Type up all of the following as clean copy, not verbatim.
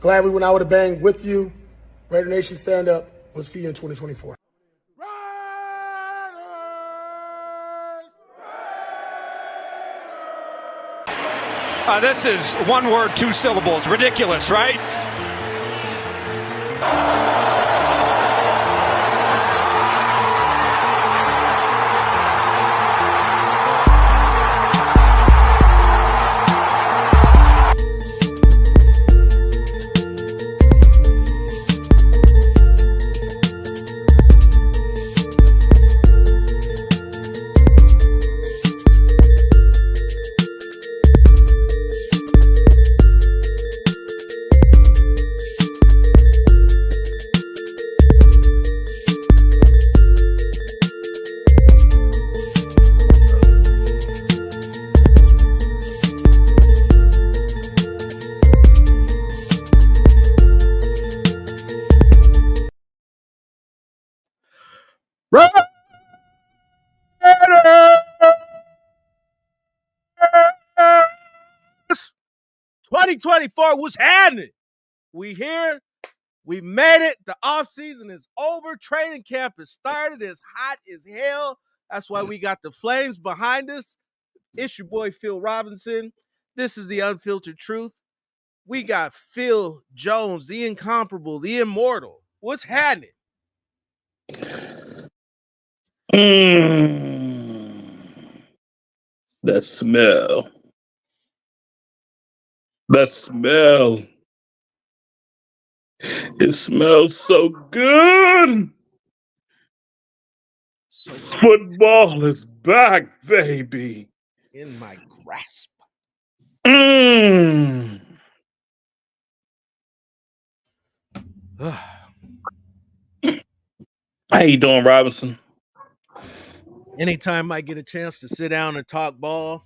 Glad we went out with a bang with you. Raider Nation, stand up. We'll see you in 2024. This is one word, two syllables. Ridiculous, right? Raiders! 2024 was happening. We here. We made it. The offseason is over. Training camp has started. It's hot as hell. That's why we got the flames behind us. It's your boy, Phil Robinson. This is the Unfiltered Truth. We got Phil Jones, the incomparable, the immortal. What's happening? That smell. That smell. It smells so good. So football is back, baby. In my grasp. How you doing, Robinson? Anytime I get a chance to sit down and talk ball,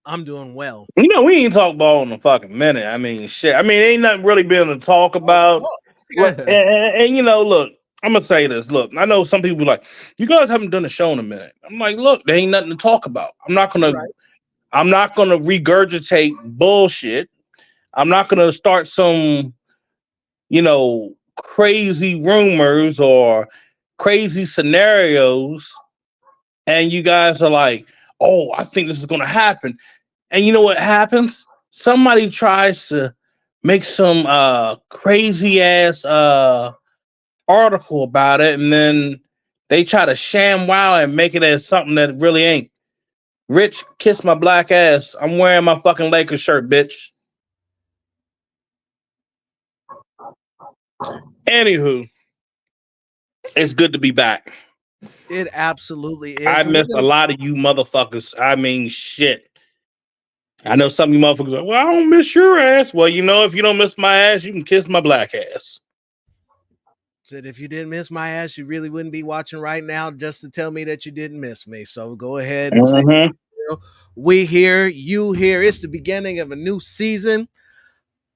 I'm doing well. You know, we ain't talked ball in a fucking minute. I mean, shit. I mean, ain't nothing really been to talk about. And you know, look, I'm gonna say this. Look, I know some people like, you guys haven't done a show in a minute. I'm like, look, there ain't nothing to talk about. I'm not gonna regurgitate bullshit. I'm not gonna start some, you know, crazy rumors or crazy scenarios. And you guys are like, oh, I think this is gonna happen. And you know what happens? Somebody tries to make some crazy ass article about it, and then they try to sham wow and make it as something that it really ain't. Rich, kiss my black ass. I'm wearing my fucking Lakers shirt, bitch. Anywho, it's good to be back. It absolutely is. I miss a lot of you motherfuckers. I mean, shit. I know some of you motherfuckers are like, well, I don't miss your ass. Well, you know, if you don't miss my ass, you can kiss my black ass. Said if you didn't miss my ass, you really wouldn't be watching right now just to tell me that you didn't miss me. So go ahead and say, we here, you here. It's the beginning of a new season.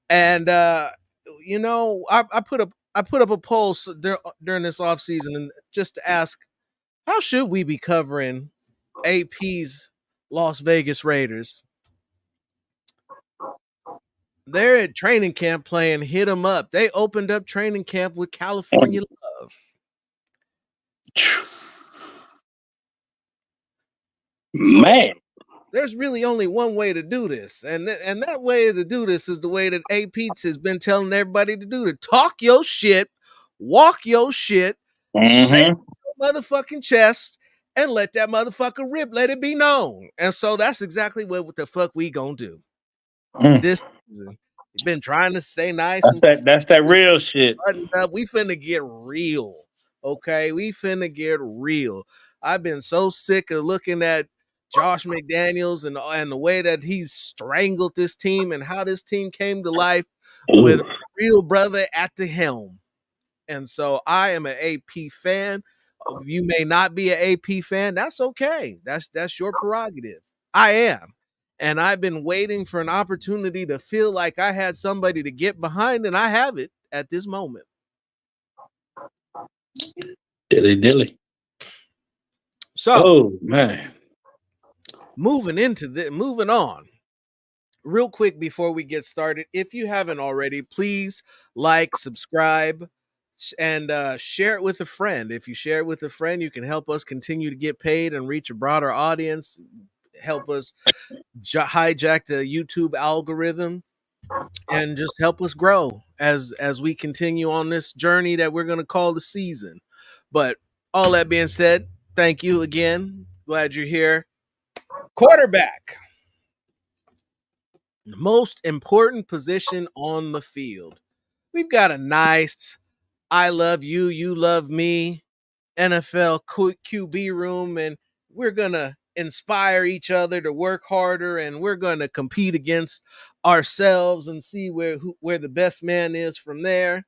And you know, I put up a poll during this off season and just to ask, how should we be covering AP's Las Vegas Raiders? They're at training camp playing Hit 'em Up. They opened up training camp with California Love. Man. There's really only one way to do this. And that way to do this is the way that AP has been telling everybody to do, to talk your shit, walk your shit, say your motherfucking chest, and let that motherfucker rip. Let it be known. And so that's exactly what the fuck we gonna do. This season. We've been trying to stay nice. That's that real shit. We finna get real. Okay, we finna get real. I've been so sick of looking at Josh McDaniels and the way that he's strangled this team and how this team came to life with a real brother at the helm. And so I am an AP fan. You may not be an AP fan. That's okay. That's your prerogative. I am. And I've been waiting for an opportunity to feel like I had somebody to get behind, and I have it at this moment. Dilly. So, oh man. moving on. real quick before we get started, if you haven't already, please like, subscribe, and share it with a friend. If you share it with a friend, you can help us continue to get paid and reach a broader audience, help us hijack the YouTube algorithm, and just help us grow as we continue on this journey that we're going to call the season. But all that being said, thank you again. Glad you're here. Quarterback, the most important position on the field. We've got a nice I love you, you love me NFL QB room, and we're going to inspire each other to work harder, and we're going to compete against ourselves and see where the best man is from there.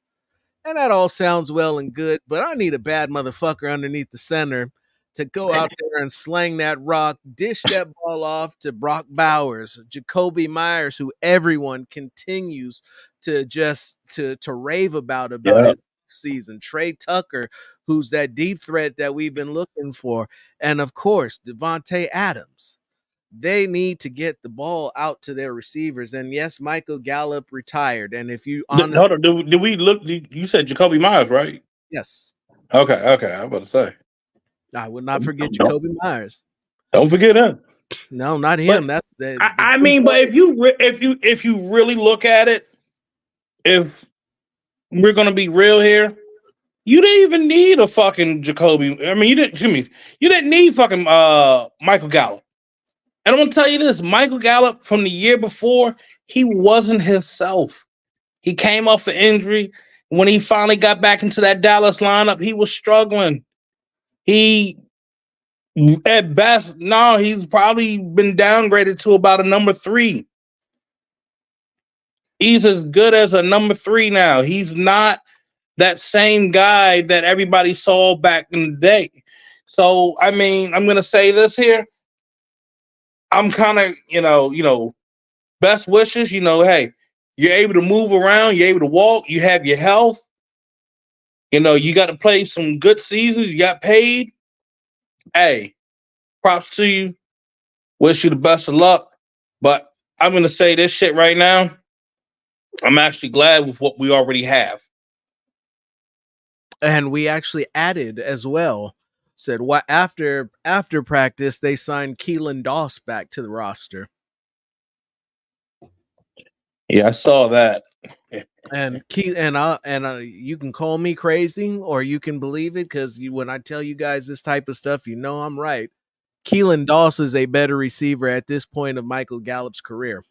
And that all sounds well and good, but I need a bad motherfucker underneath the center to go out there and slang that rock, dish that ball off to Brock Bowers, Jacoby Myers, who everyone continues to just to rave about Yeah. his season. Trey Tucker, who's that deep threat that we've been looking for, and of course Devontae Adams. They need to get the ball out to their receivers. And yes, Michael Gallup retired. And if you honestly, Hold on. Did we look? You said Jacoby Myers, right? yes, Okay. I'm about to say. I would not forget Don't, Jacoby Myers. don't forget him. No, not But him. That's the I two mean, but players. if you really look at it, if we're gonna be real here, you didn't even need a fucking Jacoby. I mean, you didn't. Excuse me. You didn't need fucking Michael Gallup. And I'm gonna tell you this: Michael Gallup from the year before, he wasn't himself. He came off an injury. When he finally got back into that Dallas lineup, he was struggling. He, at best, no, he's probably been downgraded to about a number 3. He's as good as a number 3 now. He's not that same guy that everybody saw back in the day. So, I mean, I'm gonna say this here. I'm kind of, best wishes. Hey, you're able to move around, you're able to walk, you have your health. You got to play some good seasons. You got paid. Hey, props to you. Wish you the best of luck. But I'm gonna say this shit right now. I'm actually glad with what we already have. And we actually added as well. Said what after practice they signed Keelan Doss back to the roster. Yeah, I saw that. And you can call me crazy or you can believe it because when I tell you guys this type of stuff, I'm right. Keelan Doss is a better receiver at this point of Michael Gallup's career.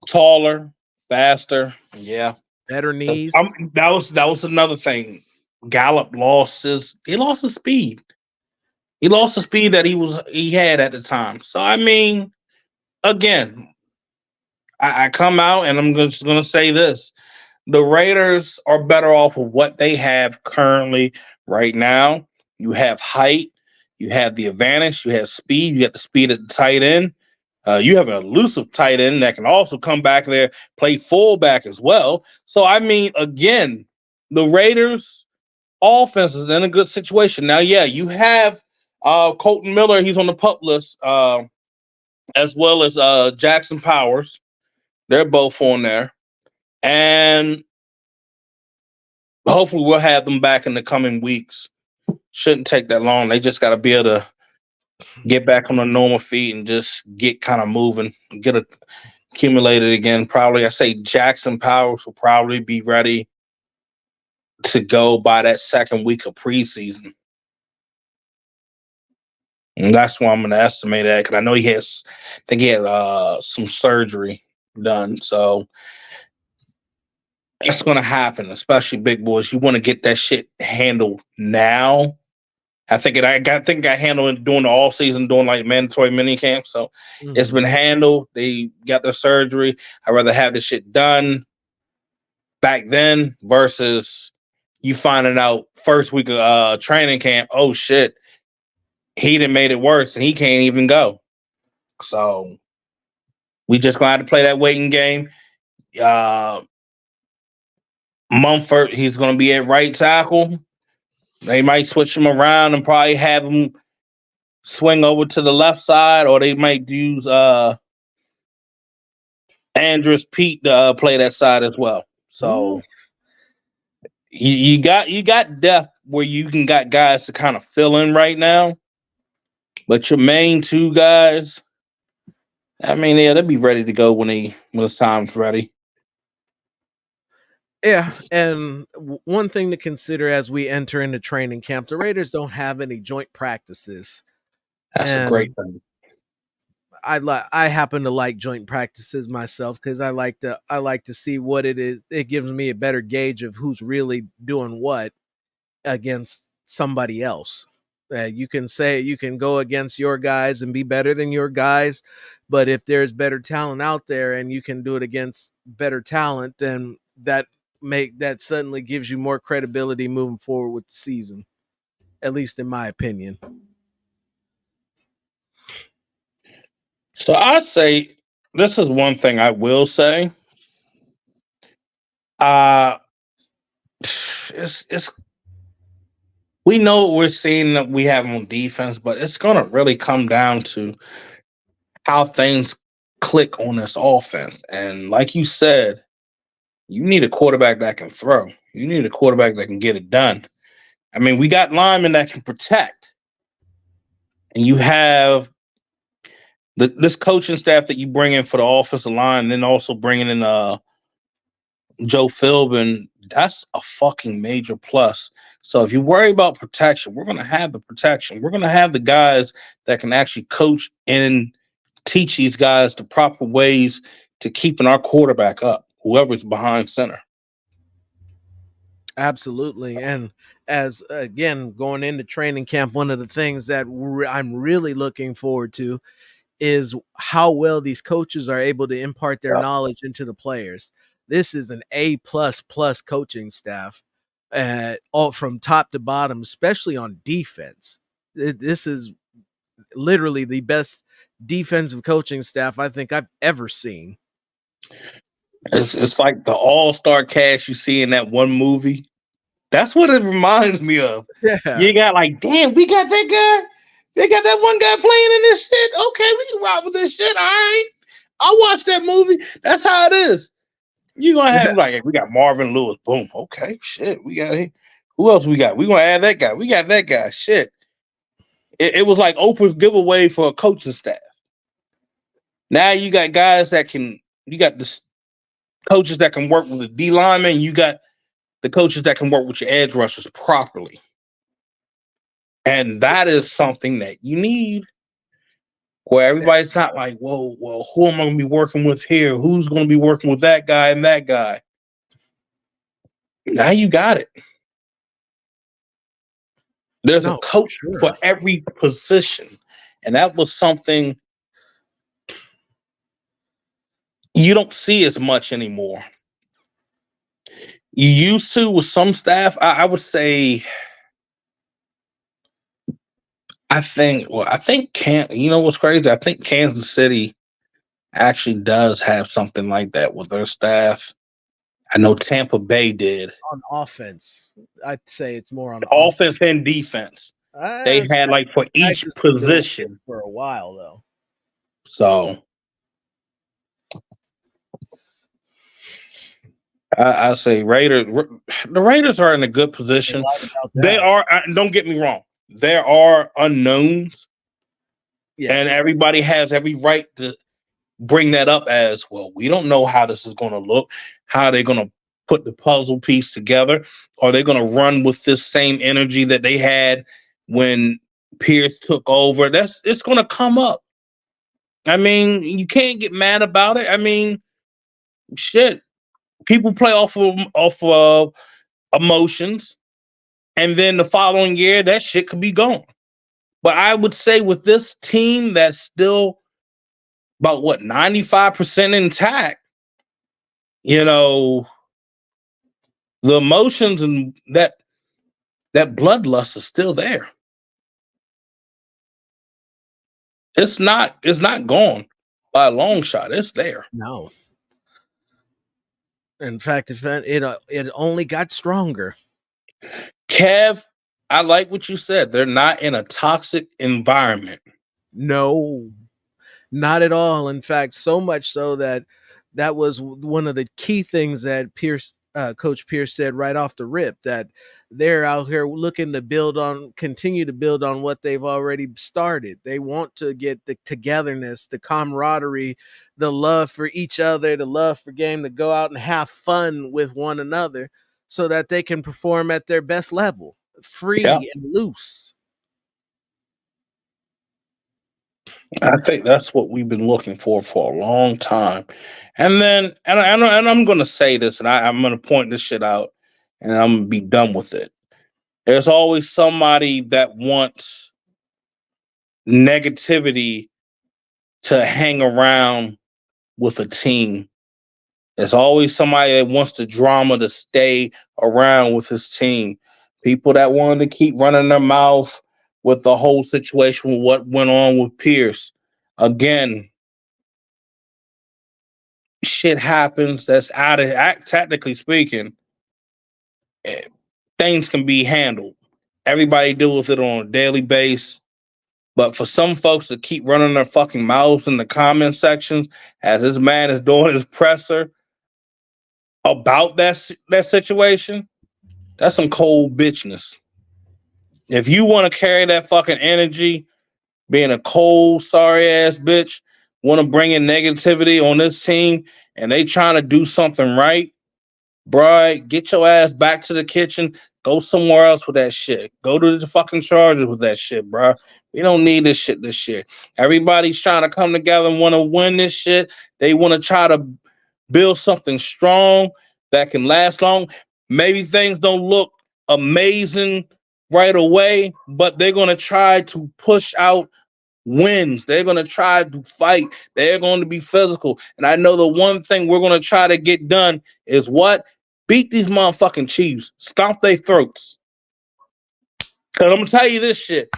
Taller, faster. Yeah. Better knees. That was another thing. Gallup lost his speed. He lost the speed that he had at the time. So I mean, again, I come out and I'm just gonna say this. The Raiders are better off with what they have currently right now. You have height, you have the advantage, you have speed, you have the speed at the tight end. You have an elusive tight end that can also come back there, play fullback as well. So, I mean, again, the Raiders' offense is in a good situation. Now, yeah, you have Colton Miller. He's on the pup list, as well as Jackson Powers. They're both on there. And hopefully we'll have them back in the coming weeks. Shouldn't take that long. They just got to be able to get back on the normal feet and just get kind of moving, get accumulated again. Probably, I say Jackson Powers will probably be ready to go by that second week of preseason. And that's why I'm going to estimate that because I know I think he had some surgery done. So it's going to happen, especially big boys. You want to get that shit handled now. I think it got handled during the all season, doing like mandatory mini camp. So It's been handled. They got their surgery. I'd rather have this shit done back then versus you finding out first week of training camp. Oh shit, he done made it worse and he can't even go. So we just gonna have to play that waiting game. Mumford, he's gonna be at right tackle. They might switch him around and probably have him swing over to the left side, or they might use Andrus Pete play that side as well. So you got depth where you can got guys to kind of fill in right now. But your main two guys, I mean, yeah, they'll be ready to go when it's time's ready. Yeah, and one thing to consider as we enter into training camp, the Raiders don't have any joint practices. That's a great thing. I happen to like joint practices myself because I like to see what it is. It gives me a better gauge of who's really doing what against somebody else. You can go against your guys and be better than your guys, but if there's better talent out there and you can do it against better talent, then that suddenly gives you more credibility moving forward with the season, at least in my opinion. So I say this is one thing I will say. It's we know what we're seeing that we have on defense, but it's gonna really come down to how things click on this offense. And like you said, you need a quarterback that can throw. You need a quarterback that can get it done. I mean, we got linemen that can protect, and you have this coaching staff that you bring in for the offensive line, and then also bringing in Joe Philbin. That's a fucking major plus. So if you worry about protection, we're going to have the protection. We're going to have the guys that can actually coach and teach these guys the proper ways to keeping our quarterback up, whoever's behind center. Absolutely. And as again, going into training camp, one of the things that I'm really looking forward to is how well these coaches are able to impart their knowledge into the players. This is an A++ coaching staff, all from top to bottom, especially on defense. This is literally the best defensive coaching staff I think I've ever seen. It's like the all-star cast you see in that one movie. That's what it reminds me of. Yeah. You got like, damn, we got that guy. They got that one guy playing in this shit. Okay, we can rock with this shit. All right. I'll watch that movie. That's how it is. You're gonna have like, hey, we got Marvin Lewis. Boom. Okay, shit. We got who else we got? We're gonna add that guy. We got that guy. Shit. It was like Oprah's giveaway for a coaching staff. Now you got guys that can, you got the coaches that can work with the D lineman, you got the coaches that can work with your edge rushers properly. And that is something that you need, where everybody's not like, whoa, well, who am I going to be working with here? Who's going to be working with that guy and that guy? Now you got it. There's a coach for every position. And that was something you don't see as much anymore. You used to with some staff, I would say, I think you know what's crazy? I think Kansas City actually does have something like that with their staff. I know Tampa Bay did. On offense, I'd say it's more on offense and defense. They had like for each position for a while though. So I say the Raiders are in a good position. They are. Don't get me wrong. There are unknowns, and everybody has every right to bring that up as well. We don't know how this is going to look. How they're going to put the puzzle piece together. Are they going to run with this same energy that they had when Pierce took over? It's going to come up. I mean, you can't get mad about it. I mean, shit. People play off of emotions, and then the following year that shit could be gone. But I would say with this team that's still about 95% intact, you know, the emotions and that bloodlust is still there. It's not gone by a long shot. It's there. No. In fact, it only got stronger. Kev, I like what you said. They're not in a toxic environment. No, not at all. In fact, so much so that that was one of the key things that Coach Pierce said right off the rip, that they're out here looking to continue to build on what they've already started. They want to get the togetherness, the camaraderie, the love for each other, the love for game, to go out and have fun with one another so that they can perform at their best level, free and loose. I think that's what we've been looking for a long time. And then, and I'm going to say this, and I'm going to point this shit out, and I'm going to be done with it. There's always somebody that wants negativity to hang around with a team. There's always somebody that wants the drama to stay around with his team. People that wanted to keep running their mouth with the whole situation with what went on with Pierce. Again, shit happens that's out of act. Technically speaking, things can be handled. Everybody deals with it on a daily basis. But for some folks to keep running their fucking mouths in the comment sections as this man is doing his presser about that situation, that's some cold bitchness. If you want to carry that fucking energy, being a cold, sorry ass bitch, want to bring in negativity on this team, and they trying to do something right, bruh, get your ass back to the kitchen. Go somewhere else with that shit. Go to the fucking Chargers with that shit, bruh. We don't need this shit this year. Everybody's trying to come together and want to win this shit. They want to try to build something strong that can last long. Maybe things don't look amazing right away, but they're going to try to push out wins. They're going to try to fight. They're going to be physical. And I know the one thing we're going to try to get done is what? Beat these motherfucking Chiefs. Stomp their throats. Because I'm going to tell you this shit.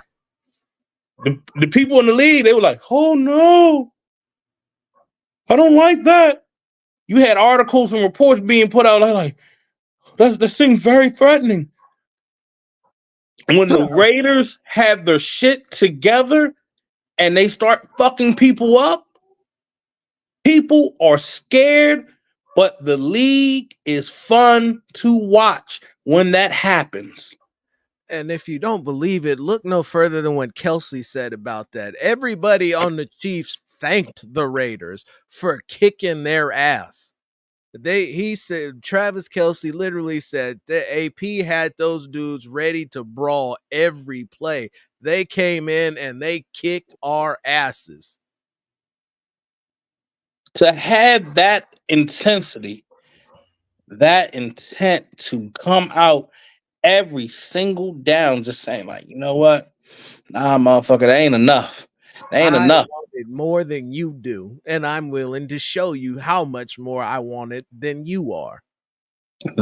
The people in the league, they were like, oh no, I don't like that. You had articles and reports being put out like that seems very threatening. When the Raiders have their shit together and they start fucking people up, people are scared, but the league is fun to watch when that happens. And if you don't believe it, look no further than what Kelsey said about that. Everybody on the Chiefs thanked the Raiders for kicking their ass. He said, Travis Kelsey literally said that AP had those dudes ready to brawl every play. They came in and they kicked our asses. To have that intensity, that intent to come out every single down, just saying, like, you know what? Nah, motherfucker, that ain't enough. That ain't enough. I want it more than you do, and I'm willing to show you how much more I want it than you are.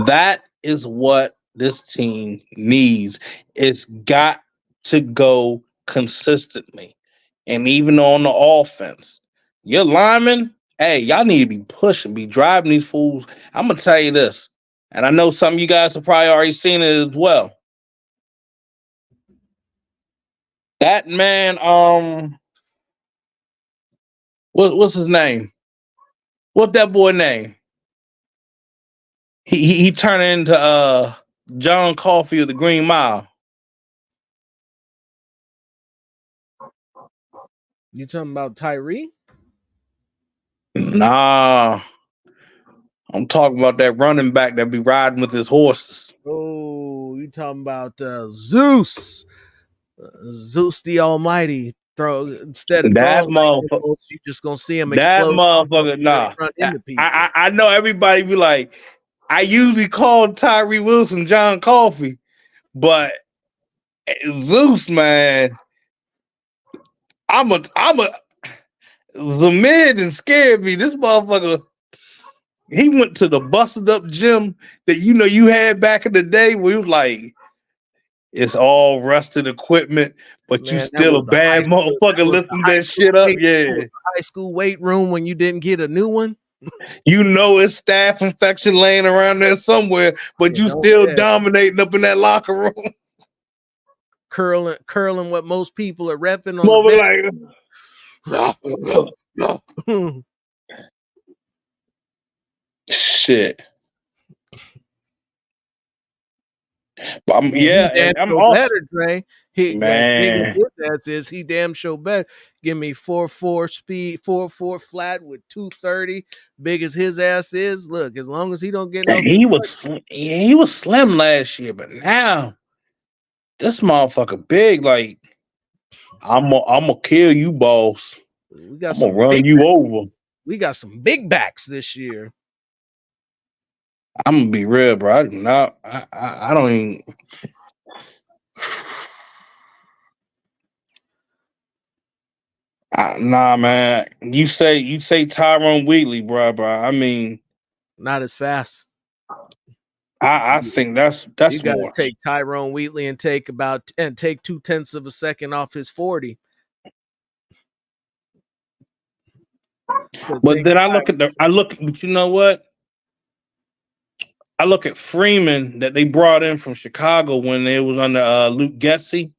That is what this team needs. It's got to go consistently. And even on the offense, your linemen, hey, y'all need to be pushing, be driving these fools. I'm going to tell you this, and I know some of you guys have probably already seen it as well. That man, what's his name? What's that boy name? He turned into John Coffey of the Green Mile. You talking about Tyree? Nah. I'm talking about that running back that be riding with his horses. Oh, you talking about Zeus. Zeus the Almighty. Instead of that throwing motherfucker, you just gonna see him that explode. motherfucker, nah. I know everybody be like, I usually call Tyree Wilson John Coffey, but Zeus, man, the man done scared me. This motherfucker, he went to the busted up gym that you had back in the day where he was like, it's all rusted equipment, but man, you still a bad motherfucker lifting that shit up. Yeah. High school weight room when you didn't get a new one. It's staph infection laying around there somewhere, but you still dominating up in that locker room. Curling what most people are repping on. Shit. And he Yeah, damn and I'm sure also better, Dre. He as big as man. his ass is, he damn sure better. Give me 4.4 speed, 4.4 flat with 230. Big as his ass is, look, as long as he don't get no And concussion. he was slim last year, but now this motherfucker big. Like I'm gonna kill you, boss. We got I'm gonna some run big you over. we got some big backs this year. I'm gonna be real, bro. I do not. I don't even. Nah, man. You say Tyrone Wheatley, bro. I mean, Not as fast. I think that's You got to more. take Tyrone Wheatley and take 0.2 of a second off his 40. So But think then but you know what? I look at Freeman that they brought in from Chicago when it was under Luke Getsy,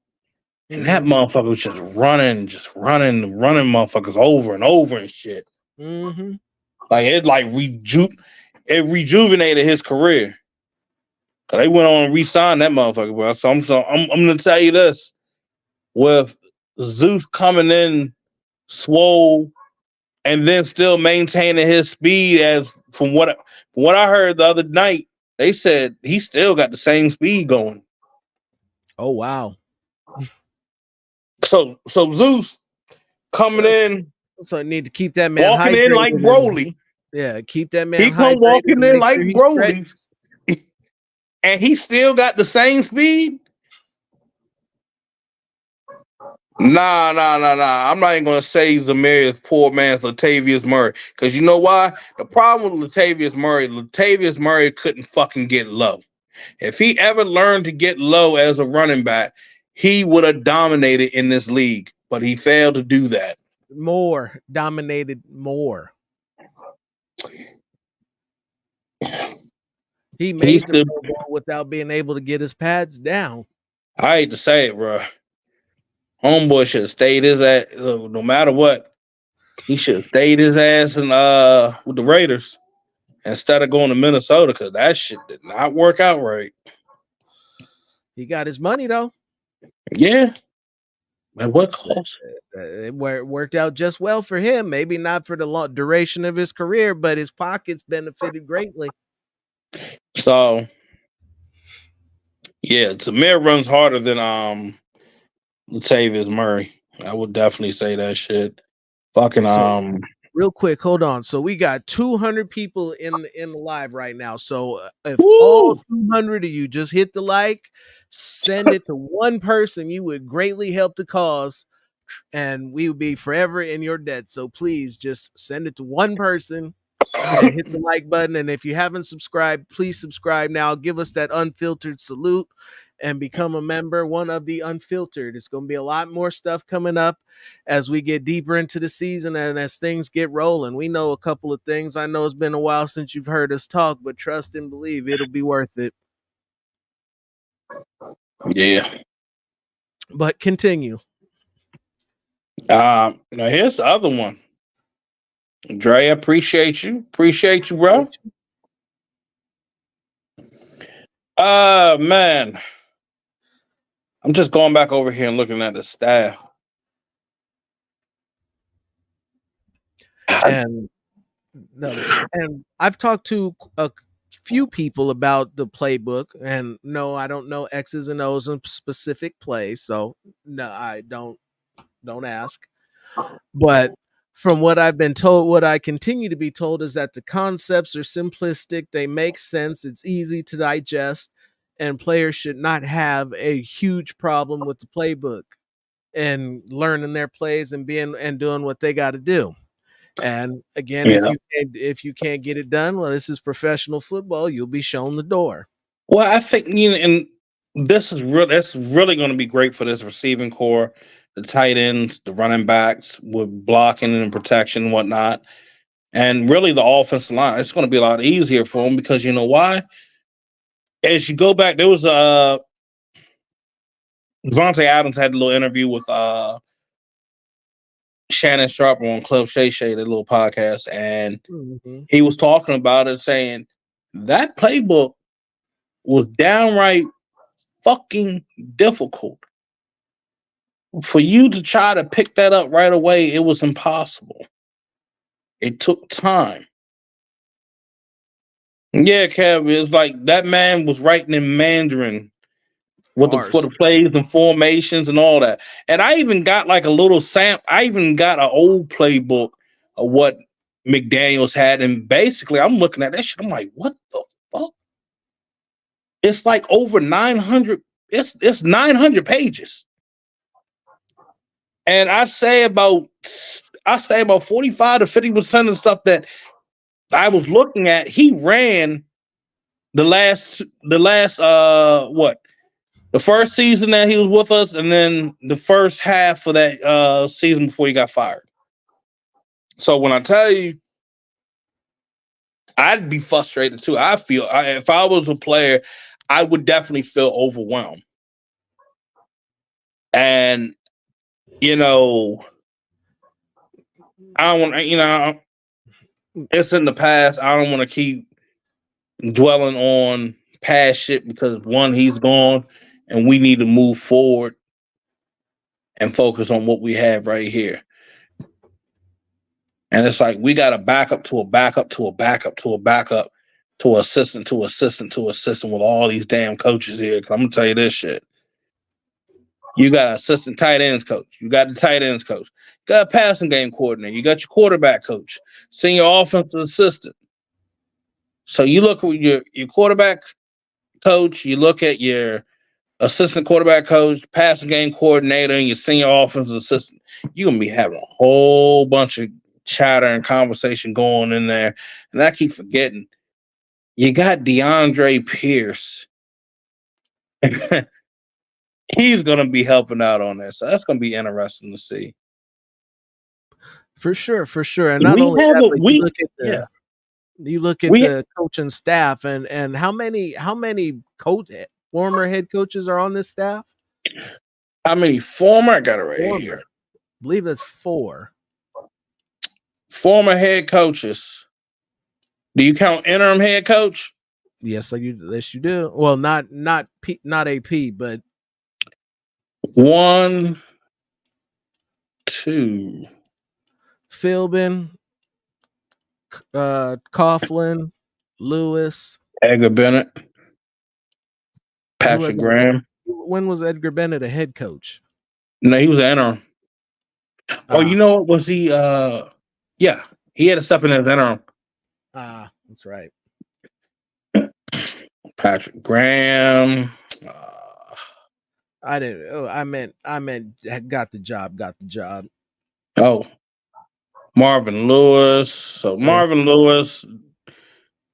and that motherfucker was just running motherfuckers over and over and shit. Mm-hmm. Like it rejuvenated his career. Cause they went on and re-signed that motherfucker, bro. So I'm gonna tell you this: with Zeus coming in swole and then still maintaining his speed, as from what I heard the other night, they said he still got the same speed going. Oh wow. So Zeus coming in, So I need to keep that man walking in like hydrated. Broly. Keep that man He come hydrated walking and in make like sure he Broly, stretches. and he still got the same speed. Nah. I'm not even gonna say Zamaria's poor man's Latavius Murray. Cause you know why? The problem with Latavius Murray couldn't fucking get low. If he ever learned to get low as a running back, he would have dominated in this league. But he failed to do that. Dominated more. He made the Pro Bowl without being able to get his pads down. I hate to say it, bro. Homeboy should have stayed his ass. No matter what, he should have stayed his ass in with the Raiders instead of going to Minnesota, because that shit did not work out right. He got his money though. Yeah. At what cost? It worked out just well for him. Maybe not for the long duration of his career, but his pockets benefited greatly. So, yeah, Tamir runs harder than Latavius Murray. I would definitely say that shit. Fucking So, real quick, hold on. So we got 200 people in the live right now. So if all 200 of you just hit the like, send it to one person, you would greatly help the cause, and we would be forever in your debt. So please just send it to one person and hit the like button. And if you haven't subscribed, please subscribe now. Give us that unfiltered salute and become a member, one of the Unfiltered. It's going to be a lot more stuff coming up as we get deeper into the season and as things get rolling. We know a couple of things. I know it's been a while since you've heard us talk, but trust and believe it'll be worth it. yeah. But continue. Now here's the other one. Dre, appreciate you, bro. Man, I'm just going back over here and looking at the staff. And I've talked to a few people about the playbook, and no, I don't know X's and O's in specific plays, so no, I don't ask. But from what I've been told, what I continue to be told is that the concepts are simplistic, they make sense, it's easy to digest, and players should not have a huge problem with the playbook and learning their plays and doing what they got to do. And again, if you can't get it done, well, this is professional football. You'll be shown the door. Well, I think and this is real. That's really going to be great for this receiving core, the tight ends, the running backs with blocking and protection and whatnot, and really the offensive line. It's going to be a lot easier for them because you know why? As you go back, there was Devontae Adams had a little interview with Shannon Sharp on Club Shay Shay, the little podcast, and Mhm. he was talking about it, saying that playbook was downright fucking difficult. For you to try to pick that up right away, it was impossible. It took time. Yeah, Kev, it was like that man was writing in Mandarin for the plays and formations and all that. And I even got like a little I even got an old playbook of what McDaniels had. And basically, I'm looking at that shit. I'm like, what the fuck? It's like over 900. It's 900 pages. And I say about 45 to 50% of the stuff that I was looking at, he ran the last what? The first season that he was with us, and then the first half of that season before he got fired. So when I tell you, I'd be frustrated too. If I was a player, I would definitely feel overwhelmed. And I don't want it's in the past. I don't want to keep dwelling on past shit because one, he's gone, and we need to move forward and focus on what we have right here. And it's like we got a backup to a backup to a backup to a backup to assistant to assistant to assistant with all these damn coaches here. I'm gonna tell you this shit. You got an assistant tight ends coach. You got the tight ends coach. You got a passing game coordinator. You got your quarterback coach, senior offensive assistant. So you look at your quarterback coach, you look at your assistant quarterback coach, passing game coordinator, and your senior offensive assistant. You're going to be having a whole bunch of chatter and conversation going in there. And I keep forgetting, you got DeAndre Pierce. He's going to be helping out on that. So that's going to be interesting to see. For sure. And not only that, but you look at the coaching staff and how many former head coaches are on this staff? How many former? I got it right here. I believe that's 4. Former head coaches. Do you count interim head coach? Yes, you do. Well, not AP, but 1, 2. Philbin, Coughlin, Lewis, Edgar Bennett, Patrick Graham. When was Edgar Bennett a head coach? No, he was an interim. You know what? Was he? Yeah, he had to step in as interim. That's right. Patrick Graham. I didn't. Oh, I meant. Got the job. Oh, Marvin Lewis. So Marvin Lewis,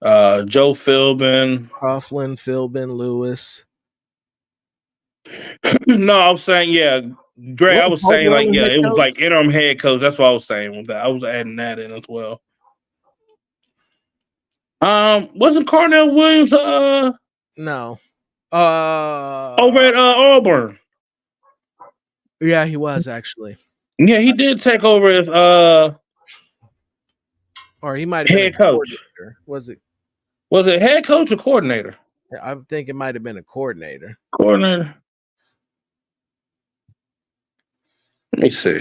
Joe Philbin, Philbin, Lewis. No, I was saying, yeah, Dre. I was saying like, yeah, it was like interim head coach. That's what I was saying with that. I was adding that in as well. Wasn't Carnell Williams? No. Over at Auburn. Yeah, he was actually. Yeah, he did take over as or he might have head coach. Was it head coach or coordinator? I think it might have been a coordinator. Coordinator. Let me see.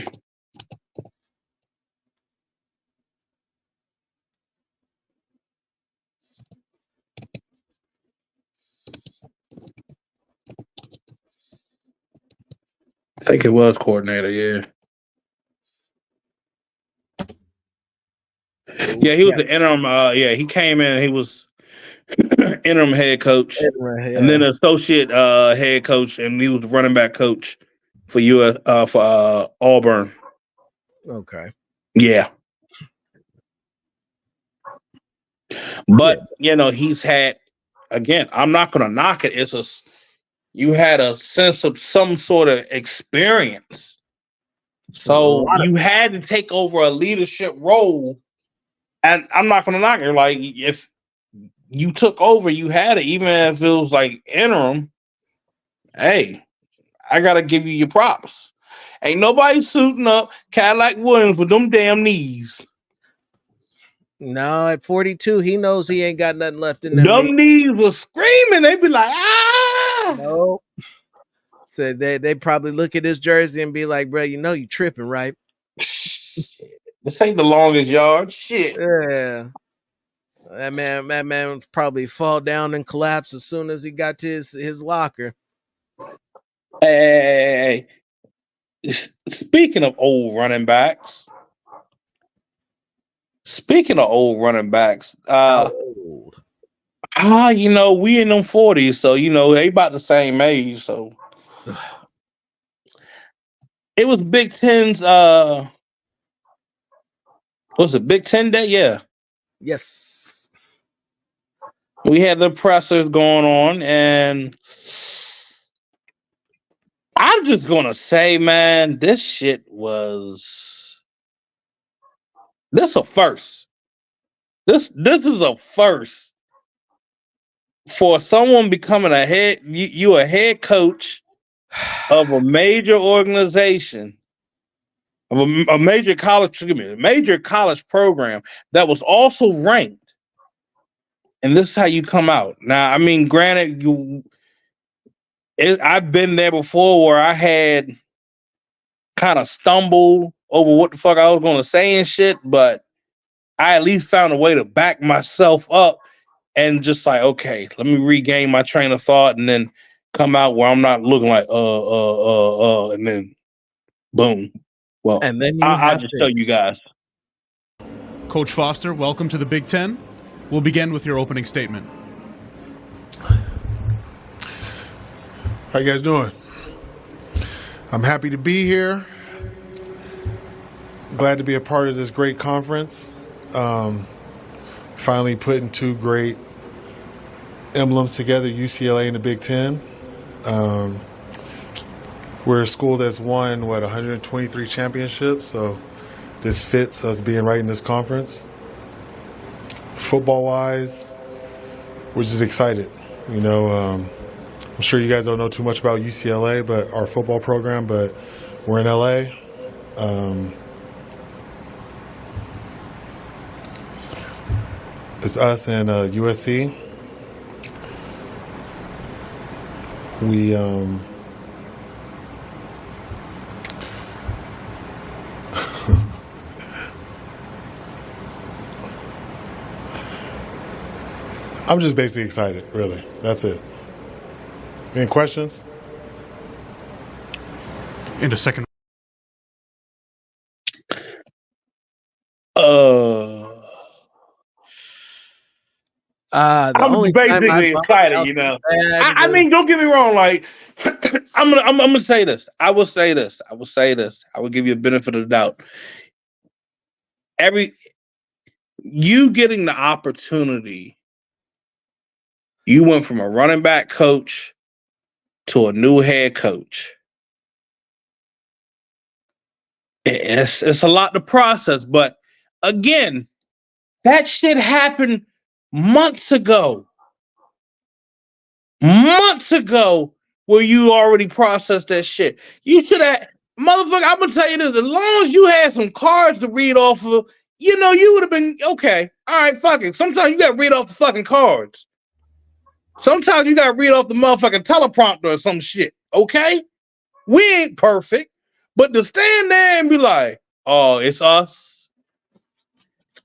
I think it was coordinator, yeah. Yeah, he was the interim. He came in. He was interim head coach, and then associate head coach, and he was the running back coach for Auburn. Okay. Yeah. But he's had, again, I'm not going to knock it. It's you had a sense of some sort of experience, so you had to take over a leadership role. And I'm not going to knock it. Like, if you took over, you had it, even if it was like interim. Hey, I got to give you your props. Ain't nobody suiting up Cadillac Williams with them damn knees. No, at 42, he knows he ain't got nothing left in them. Them knees was screaming. They be like, ah. No. So they probably look at his jersey and be like, bro, you know you tripping, right? This ain't the longest yard. Shit. Yeah. That man would probably fall down and collapse as soon as he got to his locker. Hey, speaking of old running backs, you know, we in them 40s, so you know, they about the same age. So it was Big Ten's was it Big Ten Day? Yeah. Yes. We had the pressers going on, and I'm just gonna say, man, this shit was a first. This is a first for someone becoming a head coach of a major organization, of a major college program that was also ranked. And this is how you come out. Now, I mean, granted, I've been there before where I had kind of stumbled over what the fuck I was going to say and shit, but I at least found a way to back myself up and just like, okay, let me regain my train of thought and then come out where I'm not looking like, and then boom. Well, and then I'll just tell you guys. Coach Foster, welcome to the Big Ten. We'll begin with your opening statement. How you guys doing? I'm happy to be here. Glad to be a part of this great conference. Finally putting two great emblems together, UCLA and the Big Ten. We're a school that's won, 123 championships, so this fits us being right in this conference. Football-wise, we're just excited. You know, I'm sure you guys don't know too much about UCLA, but our football program, but we're in LA. It's us and USC. We I'm just basically excited, really. That's it. Any questions? In a second. I'm basically excited, you know. I mean, don't get me wrong. Like, I'm gonna say this. I will say this. I will give you a benefit of the doubt. You getting the opportunity. You went from a running back coach to a new head coach. It's a lot to process, but again, that shit happened months ago. Where you already processed that shit. You should have, motherfucker, I'm gonna tell you this, as long as you had some cards to read off of, you know, you would have been, okay, all right, fuck it. Sometimes you gotta read off the fucking cards. Sometimes you gotta read off the motherfucking teleprompter or some shit, okay? We ain't perfect, but to stand there and be like, oh, it's us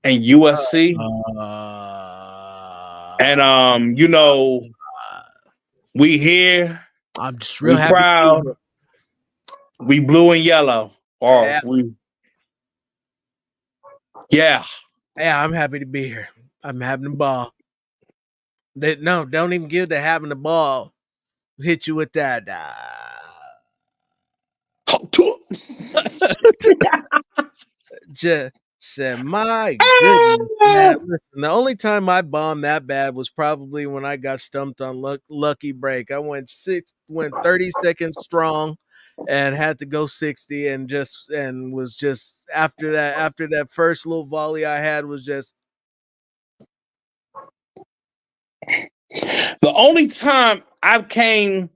and USC. And you know, we here. I'm just real happy. Proud. We blue and yellow. Or yeah. I'm happy to be here. I'm having the ball. Don't even give to having the ball. Hit you with that. Just said, my goodness, man. Listen, the only time I bombed that bad was probably when I got stumped on Lucky Break. I went 30 seconds strong and had to go 60 and was just after that first little volley I had was just. The only time I've came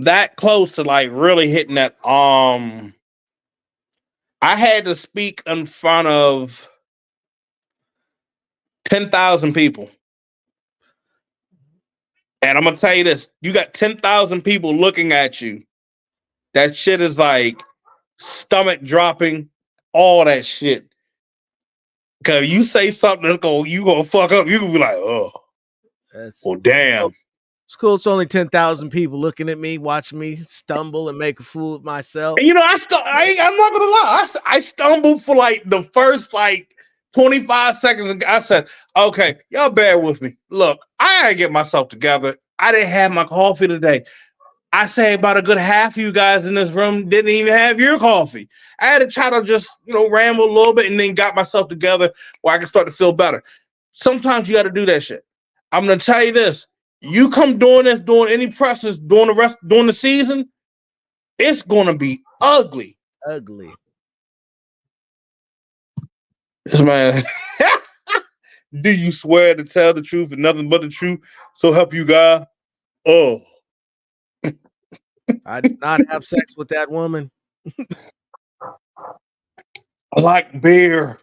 that close to like really hitting that. I had to speak in front of 10,000 people. And I'm gonna tell you this: you got 10,000 people looking at you. That shit is like stomach dropping, all that shit. Cause you say something that's gonna fuck up, you gonna be like, oh, well, damn. It's cool. It's only 10,000 people looking at me, watching me stumble and make a fool of myself. And I'm not gonna lie. I stumbled for like the first like 25 seconds. I said, okay, y'all bear with me. Look, I gotta get myself together. I didn't have my coffee today. I say about a good half of you guys in this room didn't even have your coffee. I had to try to just, ramble a little bit and then got myself together where I can start to feel better. Sometimes you got to do that shit. I'm going to tell you this. You come doing this, doing any presses, during the season, it's going to be ugly. Ugly. This man, do you swear to tell the truth and nothing but the truth? So help you God? Oh. I did not have sex with that woman. I like beer.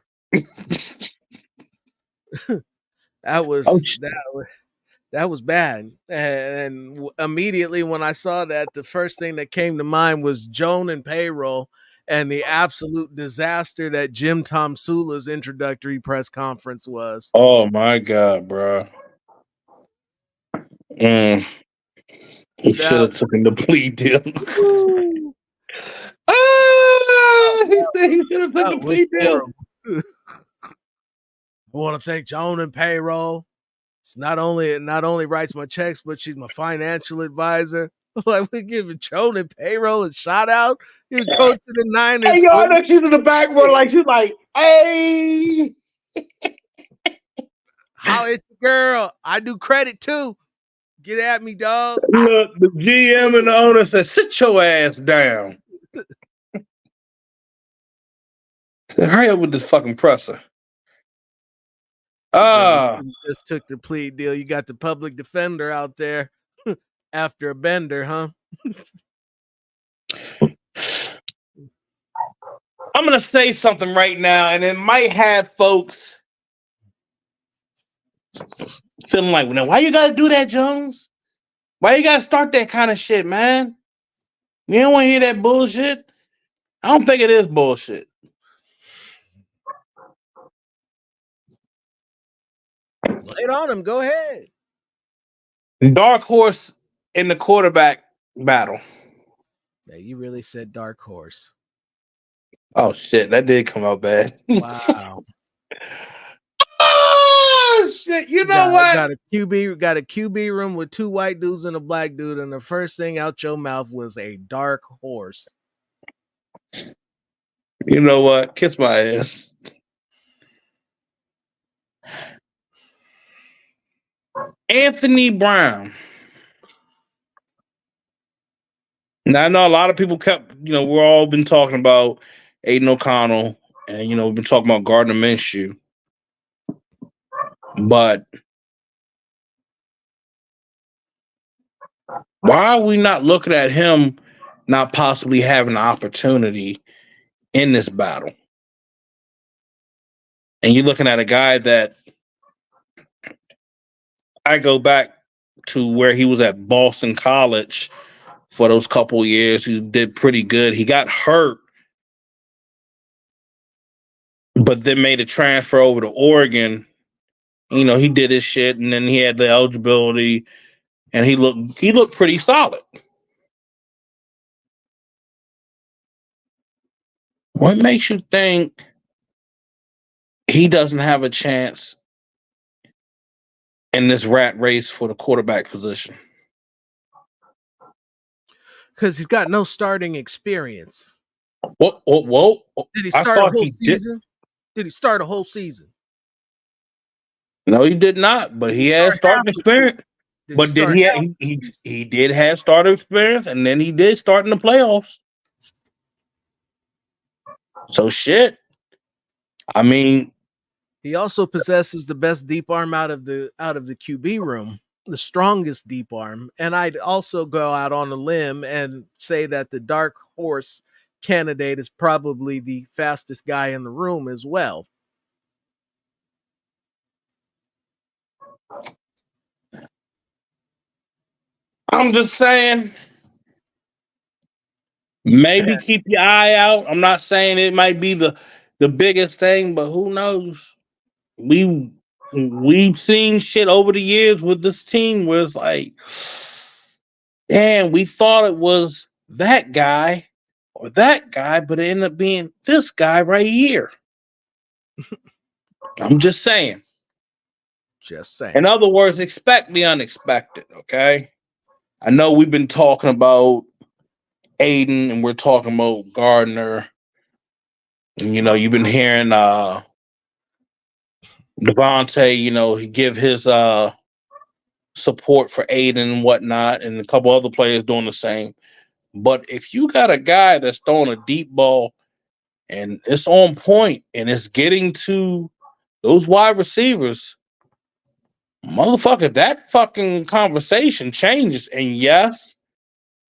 That was bad. And immediately when I saw that, the first thing that came to mind was Joan and payroll and the absolute disaster that Jim Tomsula's introductory press conference was. Oh my God, bro. He should have taken the plea deal. He said he should have taken the plea deal. I want to thank Joan and payroll. It's not only writes my checks, but she's my financial advisor. Like, we're giving Joan and payroll a shout out. You're coaching the Niners. Hey, y'all know she's in the back row, like she's like, hey. Holla at your girl. I do credit too. Get at me, dog. Look, the GM and the owner said, sit your ass down. Said, hurry up with this fucking presser. Just took the plea deal. You got the public defender out there after a bender, huh? I'm going to say something right now, and it might have folks feeling like, now, why you got to do that, Jones? Why you got to start that kind of shit, man? You don't want to hear that bullshit? I don't think it is bullshit. Lay it on him. Go ahead. Dark horse in the quarterback battle. Yeah, you really said dark horse. Oh, shit. That did come out bad. Wow. Oh, shit. You know what? Got a QB room with two white dudes and a black dude, and the first thing out your mouth was a dark horse. You know what? Kiss my ass. Anthony Brown. Now, I know a lot of people we're all been talking about Aiden O'Connell and, we've been talking about Gardner Minshew. But why are we not looking at him not possibly having an opportunity in this battle? And you're looking at a guy that I go back to where he was at Boston College for those couple years. He did pretty good. He got hurt, but then made a transfer over to Oregon. He did his shit, and then he had the eligibility, and he looked pretty solid. What makes you think he doesn't have a chance in this rat race for the quarterback position? Because he's got no starting experience. Whoa. Did he start a whole season? Did he start a whole season? No, he did not, but he has starting experience. But he did have starter experience, and then he did start in the playoffs. So shit. I mean, he also possesses the best deep arm out of the QB room. the strongest deep arm. And I'd also go out on a limb and say that the dark horse candidate is probably the fastest guy in the room as well. I'm just saying, maybe keep your eye out. I'm not saying it might be the biggest thing, but who knows? We've seen shit over the years with this team where it's like, damn, we thought it was that guy or that guy, but it ended up being this guy right here. I'm just saying. Just saying. In other words, expect the unexpected, okay? I know we've been talking about Aiden and we're talking about Gardner. And, you know, you've been hearing Devontae, you know, he give his support for Aiden and whatnot, and a couple other players doing the same. But if you got a guy that's throwing a deep ball and it's on point and it's getting to those wide receivers, motherfucker, that fucking conversation changes. And yes,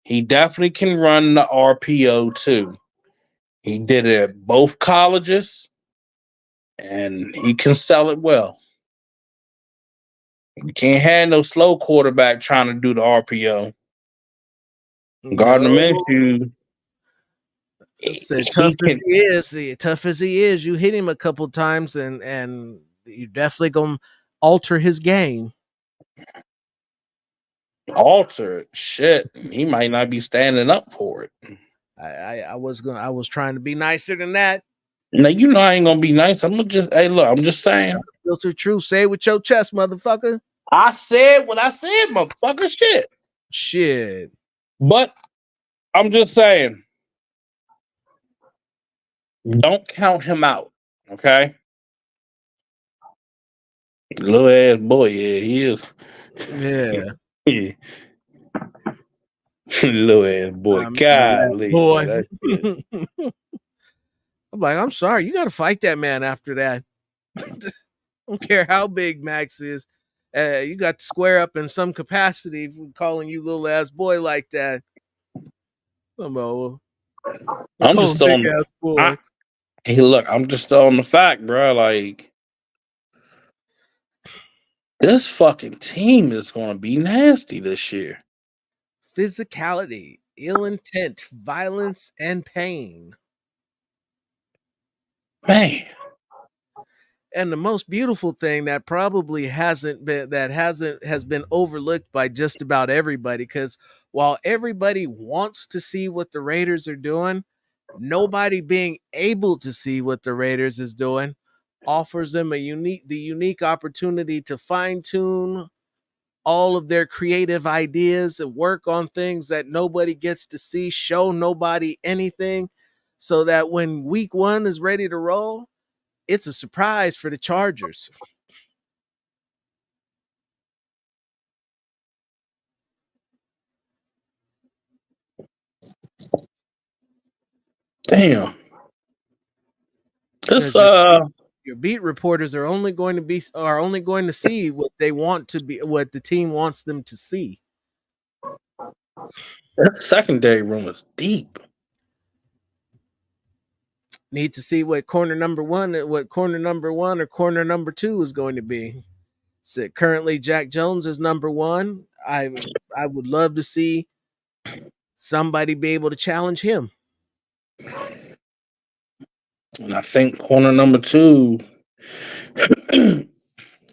he definitely can run the RPO too. He did it at both colleges and he can sell it well. You can't have no slow quarterback trying to do the RPO. Gardner Minshew. Tough as he is, you hit him a couple times and you're definitely gonna alter his game. Alter it. Shit. He might not be standing up for it. I was trying to be nicer than that. Now you know I ain't gonna be nice. I'm just saying. Filter truth. Say it with your chest, motherfucker. I said what I said, motherfucker. Shit. But I'm just saying, don't count him out, okay? Little ass boy, yeah, he is. Yeah. Yeah. Little ass boy. Golly. Boy. I'm like, I'm sorry, you gotta fight that man after that. Don't care how big Max is. You got to square up in some capacity for calling you little ass boy like that. I'm just on big ass boy. Hey, look, I'm just on the fact, bro. Like, this fucking team is going to be nasty this year. Physicality, ill intent, violence, and pain. Man. And the most beautiful thing that probably has been overlooked by just about everybody, because while everybody wants to see what the Raiders are doing, nobody being able to see what the Raiders is doing offers them the unique opportunity to fine-tune all of their creative ideas and work on things that nobody gets to see, show nobody anything, so that when week 1 is ready to roll, it's a surprise for the Chargers. Damn. This your beat reporters are only going to see what they want to be, what the team wants them to see. That secondary room is deep. Need to see what corner number one or corner number 2 is going to be. So currently Jack Jones is number 1. I would love to see somebody be able to challenge him. And I think corner number 2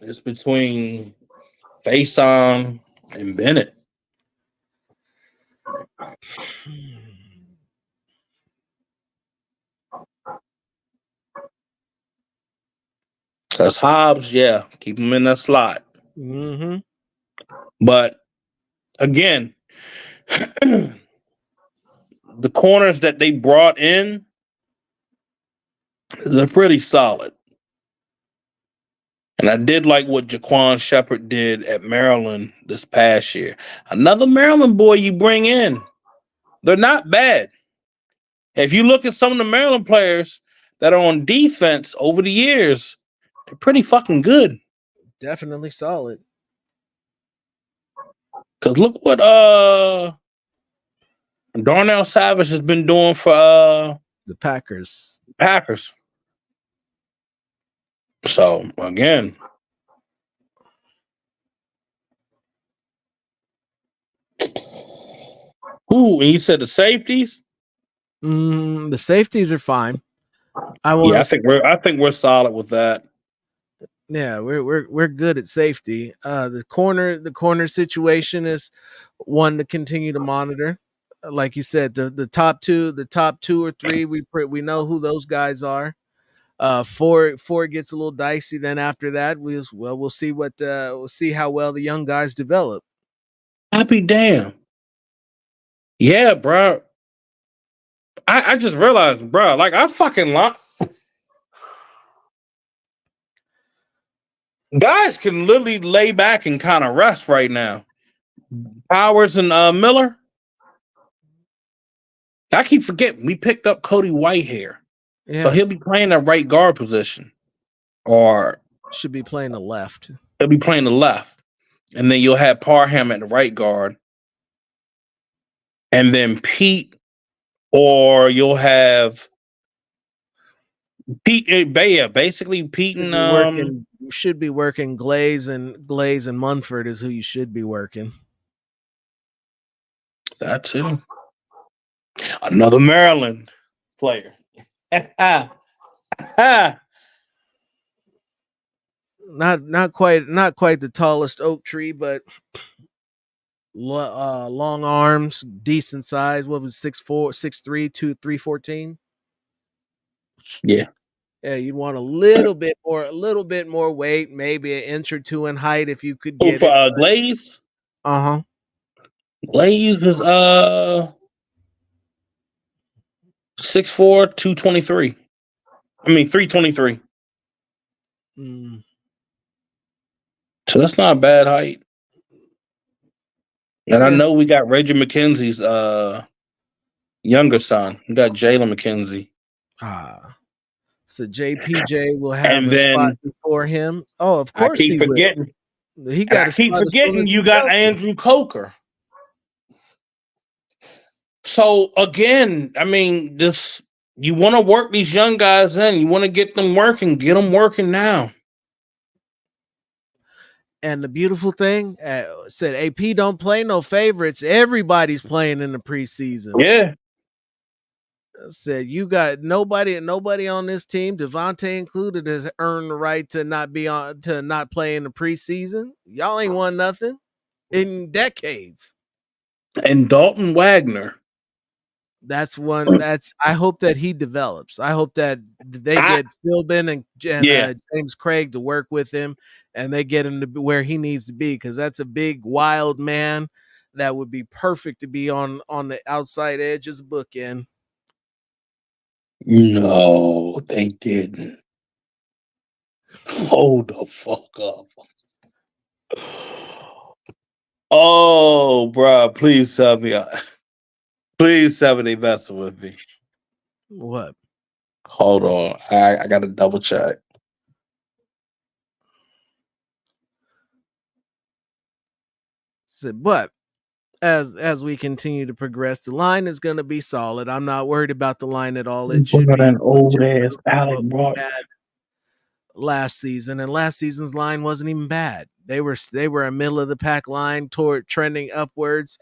is between Faison and Bennett. Because Hobbs, yeah, keep him in that slot. Mm-hmm. But again, the corners that they brought in, they're pretty solid. And I did like what Jaquan Shepard did at Maryland this past year. Another Maryland boy you bring in. They're not bad. If you look at some of the Maryland players that are on defense over the years, they're pretty fucking good. Definitely solid. Cause look what Darnell Savage has been doing for The Packers. Packers. So again, and you said the safeties? The safeties are fine. I think we're solid with that. Yeah, we're good at safety. The corner situation is one to continue to monitor. Like you said, the top two or three, we know who those guys are. Four gets a little dicey. Then after that, we'll see we'll see how well the young guys develop. I'll be damned. Yeah, bro. I just realized, bro, like I fucking guys can literally lay back and kind of rest right now. Powers and Miller. I keep forgetting we picked up Cody Whitehair. Yeah. So he'll be playing that right guard position. Or should be playing the left. He'll be playing the left. And then you'll have Parham at the right guard. And then Pete, or you'll have Pete basically Pete and should be working Glaze and Munford is who you should be working. That too. Another Maryland player. Not quite the tallest oak tree, but long arms, decent size. What was 6'4", 6'3", 314? Yeah. Yeah, you'd want a little bit more weight, maybe an inch or two in height if you could get it. Glaze? Glaze is 6'4", 223. I mean 323. So that's not a bad height. And I know we got Reggie McKenzie's younger son. We got Jalen McKenzie. So JPJ will have a spot before him. Oh, of course I keep forgetting. He got. I keep forgetting you got Andrew Coker. So again, I mean, you want to work these young guys in. You want to get them working. Get them working now. And the beautiful thing said, AP don't play no favorites. Everybody's playing in the preseason. Yeah. Said you got nobody on this team, Devontae included, has earned the right to not play in the preseason. Y'all ain't won nothing in decades. And Dalton Wagner. That's one. I hope that he develops. I hope that they get Philbin and James Craig to work with him, and they get him to where he needs to be, because that's a big wild man that would be perfect to be on the outside edges bookend. No, they didn't. Hold the fuck up. Oh, bro, please tell me. Please tell me they messing with me. What? Hold on. I got to double check. But as we continue to progress, the line is going to be solid. I'm not worried about the line at all. It should be an old ass Alec Brock last season, and last season's line wasn't even bad. They were a middle of the pack line toward trending upwards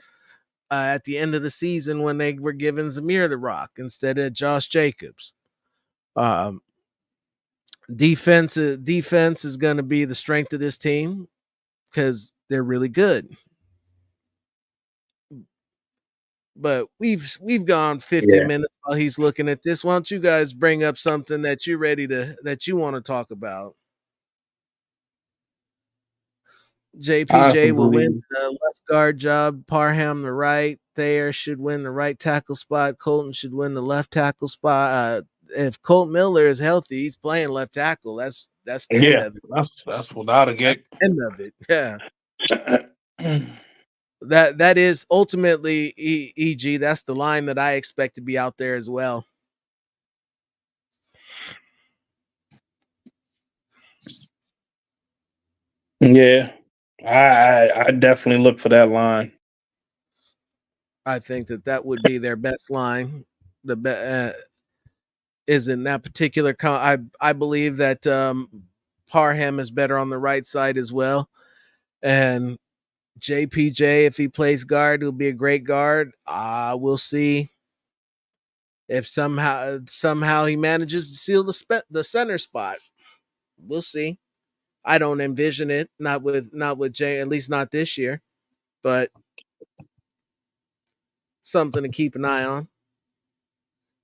at the end of the season when they were giving Zamir the rock instead of Josh Jacobs. Defense is going to be the strength of this team because they're really good. But we've gone 50 minutes while he's looking at this. Why don't you guys bring up something that you want to talk about? JPJ will win the left guard job. Parham the right. Thayer should win the right tackle spot. Colton should win the left tackle spot. If Colt Miller is healthy, he's playing left tackle. That's the end of it. That's without a get. End of it. Yeah. That is ultimately EG. That's the line that I expect to be out there as well. Yeah. I definitely look for that line. I think that would be their best line. Is in that particular. I believe that Parham is better on the right side as well, and JPJ, if he plays guard, will be a great guard. We'll see if somehow he manages to seal the center spot. We'll see. I don't envision it, not with Jay, at least not this year, but something to keep an eye on.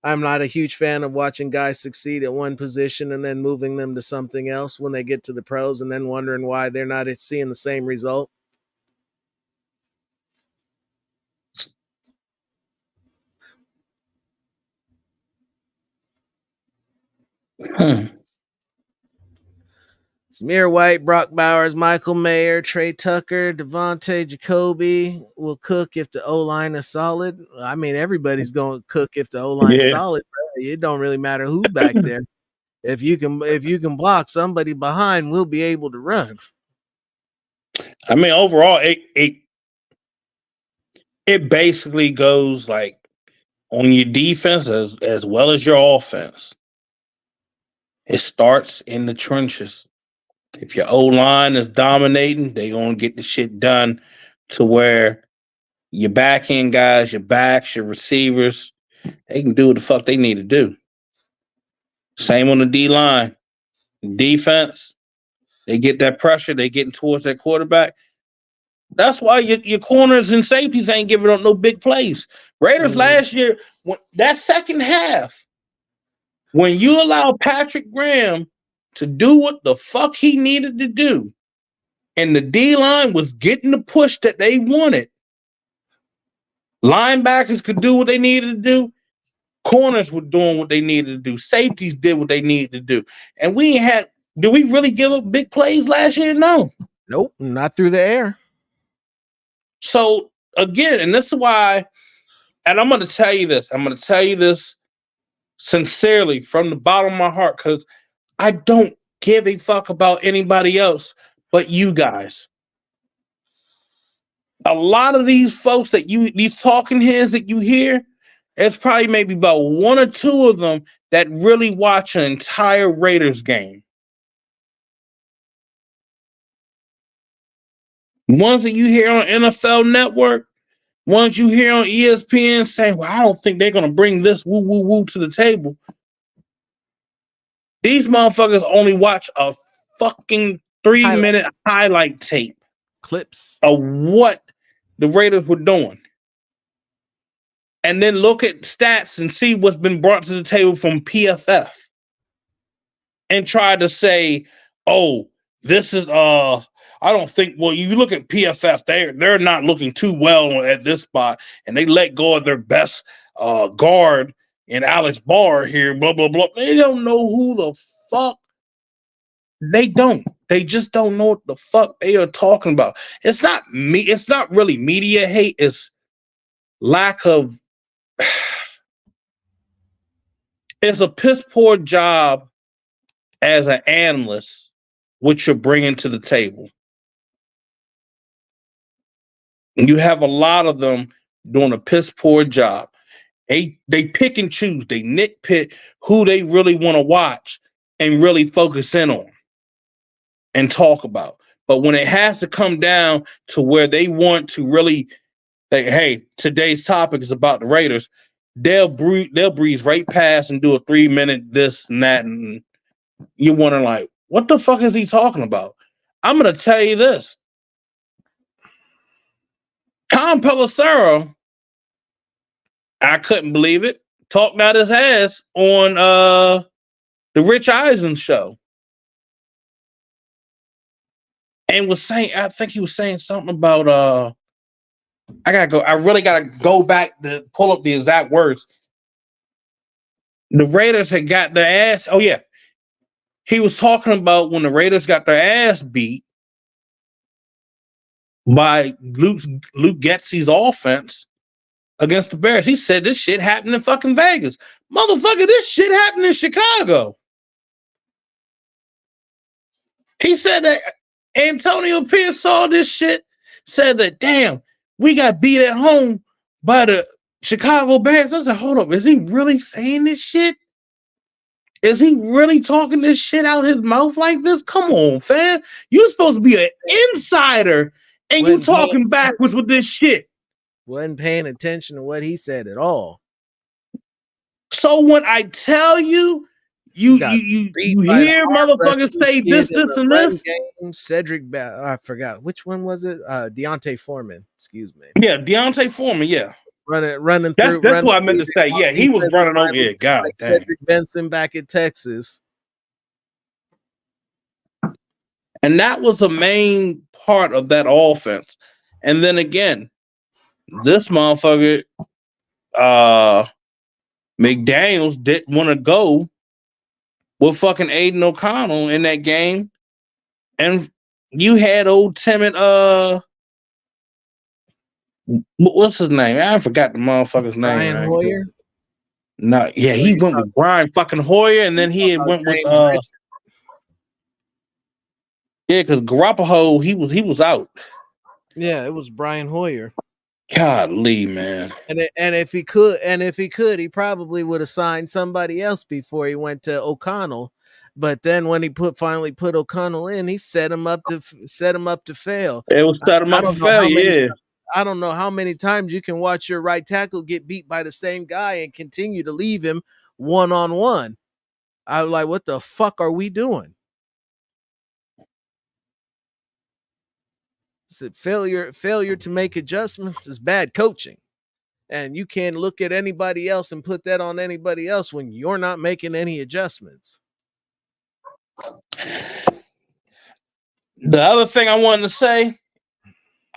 I'm not a huge fan of watching guys succeed at one position and then moving them to something else when they get to the pros and then wondering why they're not seeing the same result. Samir White, Brock Bowers, Michael Mayer, Trey Tucker, Devontae Jacoby will cook if the O-line is solid. I mean, everybody's going to cook if the O-line is solid. It don't really matter who's back there. If you can block somebody behind, we'll be able to run. I mean, overall, it basically goes like on your defense as well as your offense. It starts in the trenches. If your O-line is dominating, they're going to get the shit done to where your back end guys, your backs, your receivers, they can do what the fuck they need to do. Same on the D-line. Defense, they get that pressure, they getting towards that quarterback. That's why your corners and safeties ain't giving up no big plays. Raiders last year, that second half, when you allow Patrick Graham to do what the fuck he needed to do, and the D-line was getting the push that they wanted, linebackers could do what they needed to do, corners were doing what they needed to do, safeties did what they needed to do. And did we really give up big plays last year? No. Nope, not through the air. So, again, and this is why, and I'm going to tell you this sincerely from the bottom of my heart, because I don't give a fuck about anybody else but you guys. A lot of these folks these talking heads that you hear, it's probably maybe about one or two of them that really watch an entire Raiders game. Ones that you hear on NFL Network, ones you hear on ESPN saying, well, I don't think they're going to bring this woo to the table. These motherfuckers only watch a fucking 3-minute highlight tape. Clips. Of what the Raiders were doing. And then look at stats and see what's been brought to the table from PFF. And try to say, oh, this is I don't think, well, you look at PFF, they're not looking too well at this spot, and they let go of their best guard in Alex Barr here, blah, blah, blah. They don't know who the fuck. They don't. They just don't know what the fuck they are talking about. It's not really media hate. It's lack of. It's a piss poor job as an analyst, what you're bringing to the table. And you have a lot of them doing a piss poor job. They pick and choose. They nitpick who they really want to watch and really focus in on and talk about. But when it has to come down to where they want to really, like, hey, today's topic is about the Raiders, they'll breeze right past and do a 3-minute this and that, and you're wondering, like, what the fuck is he talking about? I'm going to tell you this. Tom Pelissero, I couldn't believe it, talked out his ass on the Rich Eisen show. And was saying, I think he was saying something about I really gotta go back to pull up the exact words. The Raiders had got their ass. Oh, yeah. He was talking about when the Raiders got their ass beat by Luke Getsy's offense against the Bears. He said this shit happened in fucking Vegas. Motherfucker, this shit happened in Chicago. He said that Antonio Pierce saw this shit, said that, damn, we got beat at home by the Chicago Bears. I said, hold up, is he really saying this shit? Is he really talking this shit out his mouth like this? Come on, fam. You're supposed to be an insider, and you talking backwards with this shit. Wasn't paying attention to what he said at all. So when I tell you, you hear motherfuckers say this, and this. Game, Cedric, I forgot which one was it. Deontay Foreman. Excuse me. Yeah, Deontay Foreman. Yeah, running that's through. That's what I meant to say. Yeah, he was running over here. God like damn. Cedric Benson back in Texas. And that was a main part of that offense. And then again, this motherfucker, McDaniels didn't want to go with fucking Aiden O'Connell in that game. And you had old timid, what's his name? I forgot the motherfucker's name. Brian Hoyer? No, yeah, he went with Brian fucking Hoyer, and then he went with yeah, because Garoppolo, he was out. Yeah, it was Brian Hoyer. Golly, man. And if he could, he probably would have signed somebody else before he went to O'Connell. But then when he finally put O'Connell in, he set him up to fail. It was set him up to fail, yeah. I don't know how many times you can watch your right tackle get beat by the same guy and continue to leave him one-on-one. I was like, what the fuck are we doing? Failure to make adjustments is bad coaching. And you can't look at anybody else and put that on anybody else when you're not making any adjustments. The other thing I wanted to say,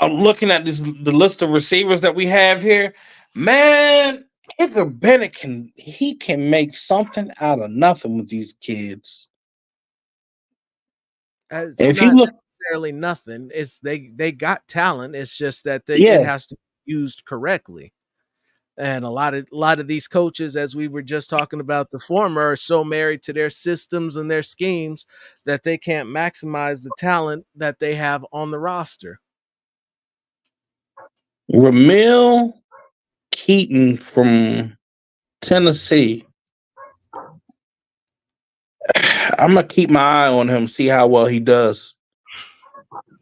I'm looking at the list of receivers that we have here. Man, Edgar Bennett can make something out of nothing with these kids. If you look necessarily nothing, it's they got talent. It's just that it has to be used correctly. And a lot of these coaches, as we were just talking about the former, are so married to their systems and their schemes that they can't maximize the talent that they have on the roster. Ramil Keaton from Tennessee. I'm gonna keep my eye on him, see how well he does.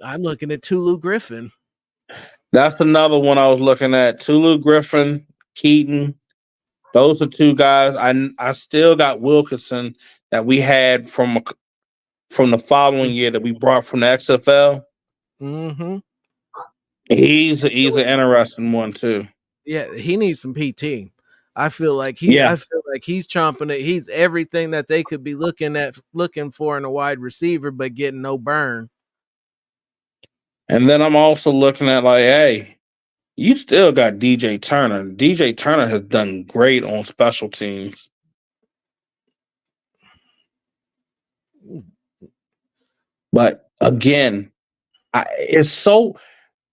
I'm looking at Tulu Griffin. That's another one I was looking at. Tulu Griffin, Keaton. Those are two guys. I still got Wilkinson that we had from the following year that we brought from the XFL. Mm-hmm. He's an interesting one too. Yeah, he needs some PT. I feel like he's chomping it. He's everything that they could be looking for in a wide receiver, but getting no burn. And then I'm also looking at like, hey, you still got DJ Turner. DJ Turner has done great on special teams. But again,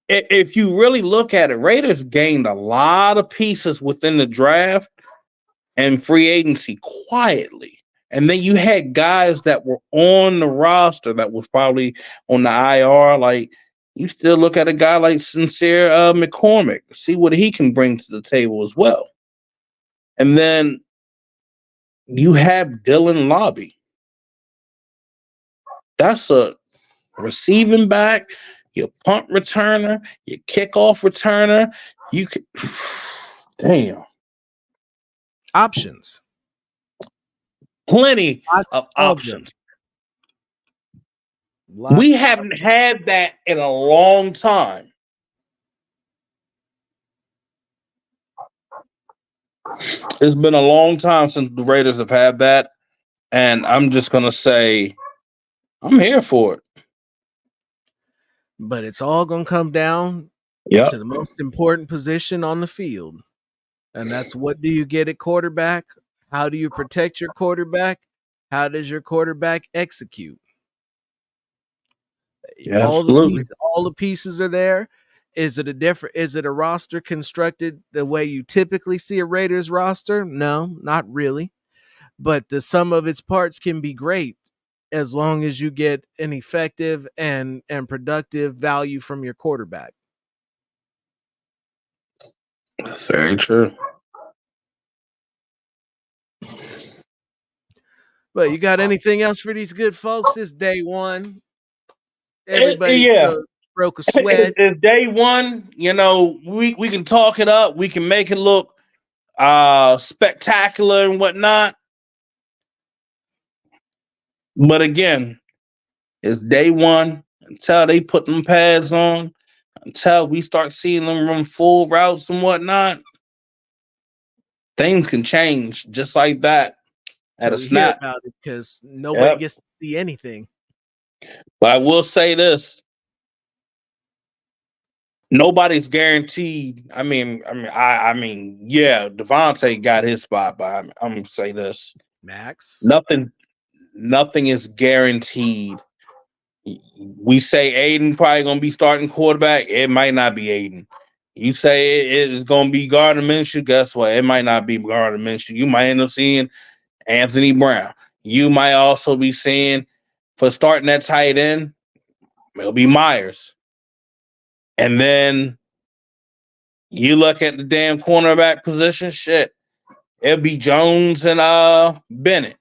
if you really look at it, Raiders gained a lot of pieces within the draft and free agency quietly. And then you had guys that were on the roster that was probably on the IR. Like, you still look at a guy like Sincere McCormick, see what he can bring to the table as well. And then you have Dylan Lobby. That's a receiving back, your punt returner, your kickoff returner. You could, damn. Options. Plenty of options. We haven't had that in a long time. It's been a long time since the Raiders have had that. And I'm just going to say, I'm here for it. But it's all going to come down to the most important position on the field. And that's, what do you get at quarterback? How do you protect your quarterback? How does your quarterback execute? Yeah, all the pieces are there. Is it a roster constructed the way you typically see a Raiders roster? No, not really. But the sum of its parts can be great. as long as you get an effective and productive value from your quarterback. Very true. But you got anything else for these good folks this day one? Everybody Yeah. broke a sweat. It's day one. You know, we can talk it up. We can make it look spectacular and whatnot. But again, it's day one until they put them pads on, until we start seeing them run full routes and whatnot. Things can change just like that at a snap. About it because nobody gets to see anything. But I will say this: nobody's guaranteed. I mean, yeah, Devontae got his spot, but I'm gonna say this: Max, nothing is guaranteed. We say Aiden probably gonna be starting quarterback. It might not be Aiden. You say it's gonna be Gardner Minshew. Guess what? It might not be Gardner Minshew. You might end up seeing Anthony Brown. You might also be seeing, for starting that tight end, it'll be Myers. And then you look at the damn cornerback position, shit, it'll be Jones and Bennett.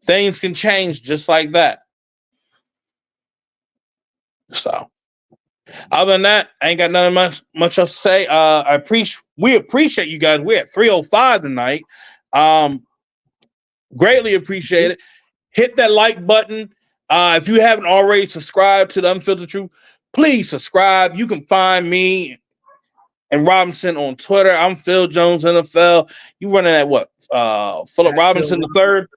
Things can change just like that. So, other than that, I ain't got nothing much else to say. We appreciate you guys. We're at 3:05 tonight. Greatly appreciate it. Hit that like button. If you haven't already subscribed to the Unfiltered Truth, please subscribe. You can find me and Robinson on Twitter. I'm Phil Jones NFL. You running at what? Philip Robinson the third.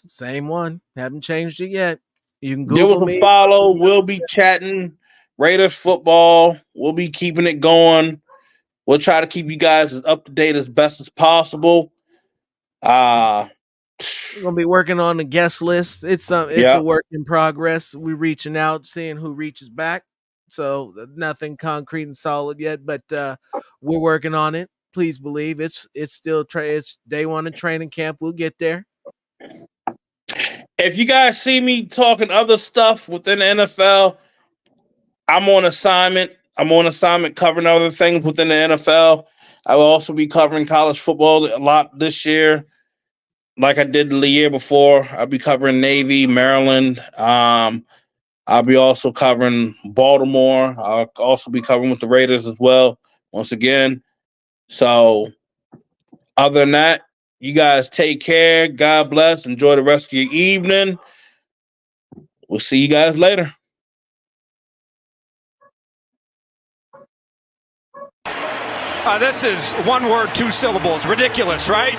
Same one. Haven't changed it yet. You can Give Google us me. a follow. We'll be chatting Raiders football. We'll be keeping it going. We'll try to keep you guys as up to date as best as possible. We're gonna be working on the guest list. It's a work in progress. We're reaching out, seeing who reaches back. So nothing concrete and solid yet, but we're working on it. Please believe it's still it's day one of training camp. We'll get there. If you guys see me talking other stuff within the NFL, I'm on assignment. I'm on assignment covering other things within the NFL. I will also be covering college football a lot this year, like I did the year before. I'll be covering Navy, Maryland. I'll be also covering Baltimore. I'll also be covering with the Raiders as well, once again. So, other than that, you guys take care. God bless. Enjoy the rest of your evening. We'll see you guys later. This is one word, two syllables. Ridiculous, right?